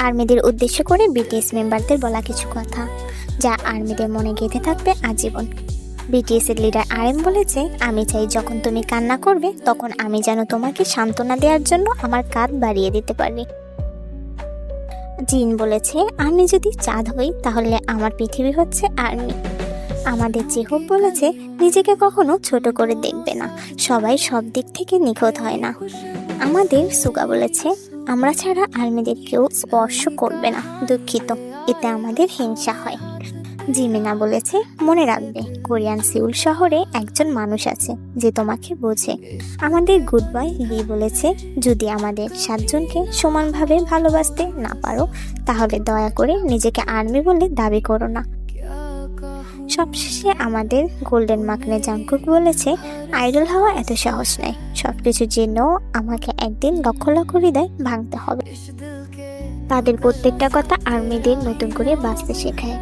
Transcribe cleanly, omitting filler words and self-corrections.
আর্মিদের উদ্দেশ্য করে বিটিএস মেম্বারদের বলা কিছু কথা, যা আর্মিদের মনে গেঁথে থাকবে আজীবন। বিটিএস এর লিডার আরএম বলেছে, আমি চাই যখন তুমি কান্না করবে তখন আমি যেন তোমাকে সান্ত্বনা দেওয়ার জন্য আমার কাঁধ বাড়িয়ে দিতে পারি। জিন বলেছে, আমি যদি চাঁদ হই তাহলে আমার পৃথিবী হচ্ছে আর্মি। আমাদের চেহব বলেছে, নিজেকে কখনো ছোট করে দেখবে না, সবাই সব দিক থেকে নিখুঁত হয় না। আমাদের সুগা বলেছে, আমরা ছাড়া আর্মিদের কেউ স্পর্শ করবে না, দুঃখিত, এতে আমাদের হিংসা হয়। জিমিনা বলেছে, মনে রাখবে কোরিয়ান সিউল শহরে একজন মানুষ আছে যে তোমাকে বোঝে। আমাদের গুড বয় লি বলেছে, যদি আমাদের 7 জনকে সমানভাবে ভালোবাসতে না পারো তাহলে দয়া করে নিজেকে আর্মি বলে দাবি করো না। সবশেষে আমাদের গোল্ডেন মাকনে জাংকুক বলেছে, আইডল হওয়া এত সহজ নয়, সবকিছু জেনেও আমাকে একদিন লক্ষ লক্ষ হৃদয় ভাঙতে হবে। তাদের প্রত্যেকটা কথা আর্মিদের নতুন করে বাঁচতে শেখায়।